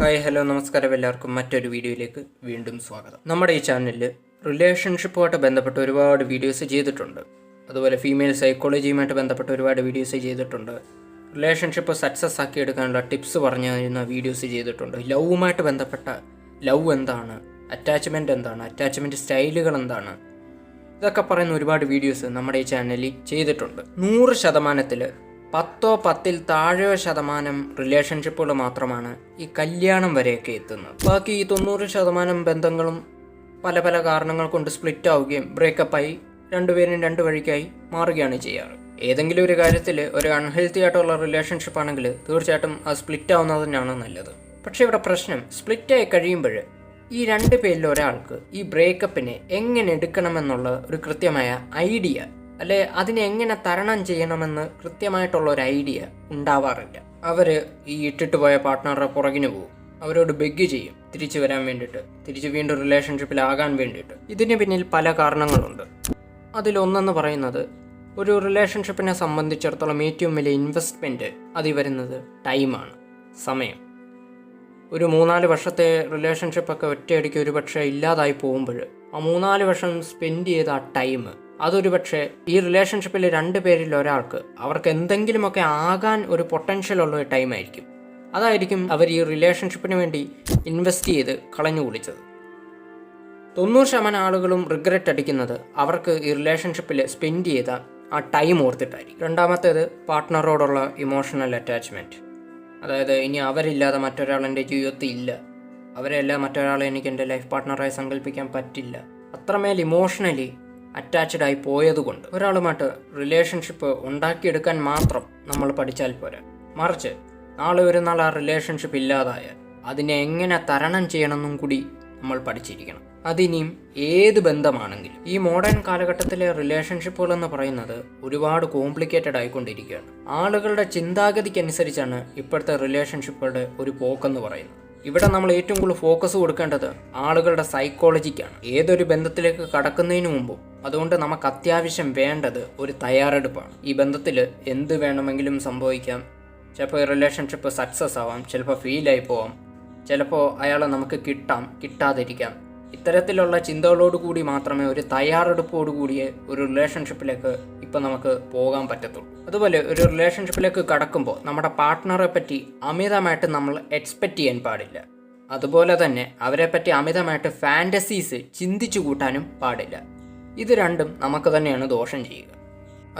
Hi hello നമസ്കാരം, എല്ലാവർക്കും മറ്റൊരു വീഡിയോയിലേക്ക് വീണ്ടും സ്വാഗതം. നമ്മുടെ ഈ ചാനലിൽ റിലേഷൻഷിപ്പുമായിട്ട് ബന്ധപ്പെട്ട് ഒരുപാട് വീഡിയോസ് ചെയ്തിട്ടുണ്ട്. അതുപോലെ ഫീമെയിൽ സൈക്കോളജിയുമായിട്ട് ബന്ധപ്പെട്ട് ഒരുപാട് വീഡിയോസ് ചെയ്തിട്ടുണ്ട്. റിലേഷൻഷിപ്പ് സക്സസ് ആക്കി എടുക്കാനുള്ള ടിപ്സ് പറഞ്ഞു തരുന്ന വീഡിയോസ് ചെയ്തിട്ടുണ്ട്. ലവുമായിട്ട് ബന്ധപ്പെട്ട ലവ് എന്താണ്, അറ്റാച്ച്മെൻറ്റ് എന്താണ്, അറ്റാച്ച്മെൻറ്റ് സ്റ്റൈലുകൾ എന്താണ്, ഇതൊക്കെ പറയുന്ന ഒരുപാട് വീഡിയോസ് നമ്മുടെ ഈ ചാനലിൽ ചെയ്തിട്ടുണ്ട്. 100%-ൽ 10% റിലേഷൻഷിപ്പുകൾ മാത്രമാണ് ഈ കല്യാണം വരെയൊക്കെ എത്തുന്നത്. ബാക്കി ഈ 90% ബന്ധങ്ങളും പല പല കാരണങ്ങൾ കൊണ്ട് സ്പ്ലിറ്റ് ആവുകയും ബ്രേക്കപ്പായി രണ്ടുപേരും രണ്ട് വഴിക്കായി മാറുകയാണ് ചെയ്യാറ്. ഏതെങ്കിലും ഒരു കാര്യത്തിൽ ഒരു അൺഹെൽത്തി ആയിട്ടുള്ള റിലേഷൻഷിപ്പ് ആണെങ്കിൽ തീർച്ചയായിട്ടും അത് സ്പ്ലിറ്റ് ആവുന്നത് തന്നെയാണ് നല്ലത്. പക്ഷേ ഇവിടെ പ്രശ്നം, സ്പ്ലിറ്റായി കഴിയുമ്പോൾ ഈ രണ്ട് പേരിൽ ഒരാൾക്ക് ഈ ബ്രേക്കപ്പിനെ എങ്ങനെ എടുക്കണമെന്നുള്ള ഒരു കൃത്യമായ ഐഡിയ, അല്ലെ അതിനെ എങ്ങനെ തരണം ചെയ്യണമെന്ന് കൃത്യമായിട്ടുള്ള ഒരു ഐഡിയ ഉണ്ടാവാറില്ല. അവർ ഈ ഇട്ടിട്ട് പോയ പാർട്ട്ണറുടെ പുറകിന് പോകും, അവരോട് ബെഗ് ചെയ്യും തിരിച്ചു വരാൻ വേണ്ടിയിട്ട്, തിരിച്ച് വീണ്ടും റിലേഷൻഷിപ്പിലാകാൻ വേണ്ടിയിട്ട്. ഇതിന് പിന്നിൽ പല കാരണങ്ങളുണ്ട്. അതിലൊന്നെന്ന് പറയുന്നത്, ഒരു റിലേഷൻഷിപ്പിനെ സംബന്ധിച്ചിടത്തോളം ഏറ്റവും വലിയ ഇൻവെസ്റ്റ്മെൻറ്റ് അതിൽ വരുന്നത് ടൈമാണ്, സമയം. ഒരു 3-4 വർഷത്തെ റിലേഷൻഷിപ്പൊക്കെ ഒറ്റയടിക്ക് ഒരു പക്ഷേ ഇല്ലാതായി പോകുമ്പോൾ ആ 3-4 വർഷം സ്പെൻഡ് ചെയ്ത ആ ടൈം, അതൊരു പക്ഷേ ഈ റിലേഷൻഷിപ്പിൽ രണ്ട് പേരിൽ ഒരാൾക്ക് അവർക്ക് എന്തെങ്കിലുമൊക്കെ ആകാൻ ഒരു പൊട്ടൻഷ്യലുള്ള ഒരു ടൈമായിരിക്കും. അതായിരിക്കും അവർ ഈ റിലേഷൻഷിപ്പിന് വേണ്ടി ഇൻവെസ്റ്റ് ചെയ്ത് കളഞ്ഞു കുളിച്ചത്. 90% ആളുകളും റിഗ്രറ്റ് അടിക്കുന്നത് അവർക്ക് ഈ റിലേഷൻഷിപ്പിൽ സ്പെൻഡ് ചെയ്ത ആ ടൈം ഓർത്തിട്ടായിരിക്കും. രണ്ടാമത്തേത് പാർട്ട്ണറോടുള്ള ഇമോഷണൽ അറ്റാച്ച്മെൻറ്റ്. അതായത് ഇനി അവരില്ലാതെ മറ്റൊരാൾ എൻ്റെ ജീവിതത്തിൽ ഇല്ല, അവരെല്ലാം മറ്റൊരാളെ എനിക്ക് എൻ്റെ ലൈഫ് പാർട്ട്ണറായി സങ്കല്പിക്കാൻ പറ്റില്ല. അത്രമേൽ ഇമോഷണലി അറ്റാച്ച്ഡ് ആയി പോയതുകൊണ്ട് ഒരാളുമായിട്ട് റിലേഷൻഷിപ്പ് ഉണ്ടാക്കിയെടുക്കാൻ മാത്രം നമ്മൾ പഠിച്ചാൽ പോരാ. മറിച്ച് നാളെ ഒരു നാൾ ആ റിലേഷൻഷിപ്പ് ഇല്ലാതായാൽ അതിനെ എങ്ങനെ തരണം ചെയ്യണമെന്നും കൂടി നമ്മൾ പഠിച്ചിരിക്കണം. അതിനിയും ഏത് ബന്ധമാണെങ്കിലും. ഈ മോഡേൺ കാലഘട്ടത്തിലെ റിലേഷൻഷിപ്പുകൾ എന്ന് പറയുന്നത് ഒരുപാട് കോംപ്ലിക്കേറ്റഡ് ആയിക്കൊണ്ടിരിക്കുകയാണ്. ആളുകളുടെ ചിന്താഗതിക്കനുസരിച്ചാണ് ഇപ്പോഴത്തെ റിലേഷൻഷിപ്പുകളുടെ ഒരു പോക്കെന്ന് പറയുന്നത്. ഇവിടെ നമ്മൾ ഏറ്റവും കൂടുതൽ ഫോക്കസ് കൊടുക്കേണ്ടത് ആളുകളുടെ സൈക്കോളജിക്കാണ്, ഏതൊരു ബന്ധത്തിലേക്ക് കടക്കുന്നതിന് മുമ്പും. അതുകൊണ്ട് നമുക്ക് അത്യാവശ്യം വേണ്ടത് ഒരു തയ്യാറെടുപ്പാണ്. ഈ ബന്ധത്തിൽ എന്ത് വേണമെങ്കിലും സംഭവിക്കാം. ചിലപ്പോൾ ഈ റിലേഷൻഷിപ്പ് സക്സസ് ആവാം, ചിലപ്പോൾ ഫെയിലായി പോവാം, ചിലപ്പോൾ അയാളെ നമുക്ക് കിട്ടാം, കിട്ടാതിരിക്കാം. ഇത്തരത്തിലുള്ള ചിന്തകളോടുകൂടി മാത്രമേ, ഒരു തയ്യാറെടുപ്പോടുകൂടിയേ ഒരു റിലേഷൻഷിപ്പിലേക്ക് ഇപ്പം നമുക്ക് പോകാൻ പറ്റത്തുള്ളൂ. അതുപോലെ ഒരു റിലേഷൻഷിപ്പിലേക്ക് കടക്കുമ്പോൾ നമ്മുടെ പാർട്ട്ണറെ പറ്റി അമിതമായിട്ട് നമ്മൾ എക്സ്പെക്റ്റ് ചെയ്യാൻ പാടില്ല. അതുപോലെ തന്നെ അവരെ പറ്റി അമിതമായിട്ട് ഫാൻറ്റസീസ് ചിന്തിച്ചു കൂട്ടാനും പാടില്ല. ഇത് രണ്ടും നമുക്ക് തന്നെയാണ് ദോഷം ചെയ്യുക.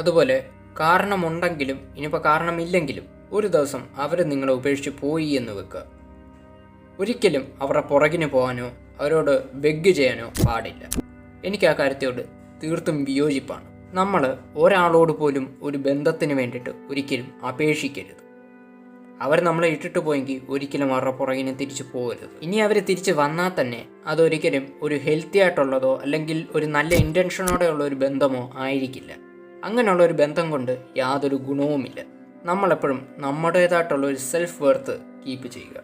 അതുപോലെ കാരണമുണ്ടെങ്കിലും ഇനിയിപ്പോൾ കാരണമില്ലെങ്കിലും ഒരു ദിവസം അവർ നിങ്ങളെ ഉപേക്ഷിച്ച് പോയി എന്ന് വെക്കുക, ഒരിക്കലും അവരുടെ പുറകിന് പോകാനോ അവരോട് ബെഗ് ചെയ്യാനോ പാടില്ല. എനിക്ക് ആ കാര്യത്തോട് തീർത്തും വിയോജിപ്പാണ്. നമ്മൾ ഒരാളോട് പോലും ഒരു ബന്ധത്തിന് വേണ്ടിയിട്ട് ഒരിക്കലും അപേക്ഷിക്കരുത്. അവർ നമ്മളെ ഇട്ടിട്ട് പോയെങ്കിൽ ഒരിക്കലും അവരുടെ പുറകിന് തിരിച്ചു പോകരുത്. ഇനി അവർ തിരിച്ച് വന്നാൽ തന്നെ അതൊരിക്കലും ഒരു ഹെൽത്തി ആയിട്ടുള്ളതോ അല്ലെങ്കിൽ ഒരു നല്ല ഇൻറ്റൻഷനോടെയുള്ള ഒരു ബന്ധമോ ആയിരിക്കില്ല. അങ്ങനെയുള്ള ഒരു ബന്ധം കൊണ്ട് യാതൊരു ഗുണവുമില്ല. നമ്മളെപ്പോഴും നമ്മുടേതായിട്ടുള്ള ഒരു സെൽഫ് വർത്ത് കീപ്പ് ചെയ്യുക.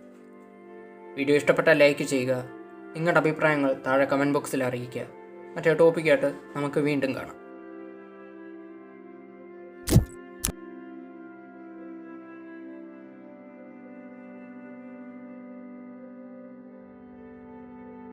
വീഡിയോ ഇഷ്ടപ്പെട്ടാൽ ലൈക്ക് ചെയ്യുക. നിങ്ങളുടെ അഭിപ്രായങ്ങൾ താഴെ കമൻറ്റ് ബോക്സിൽ അറിയിക്കുക. മറ്റേ ടോപ്പിക്കായിട്ട് നമുക്ക് വീണ്ടും കാണാം.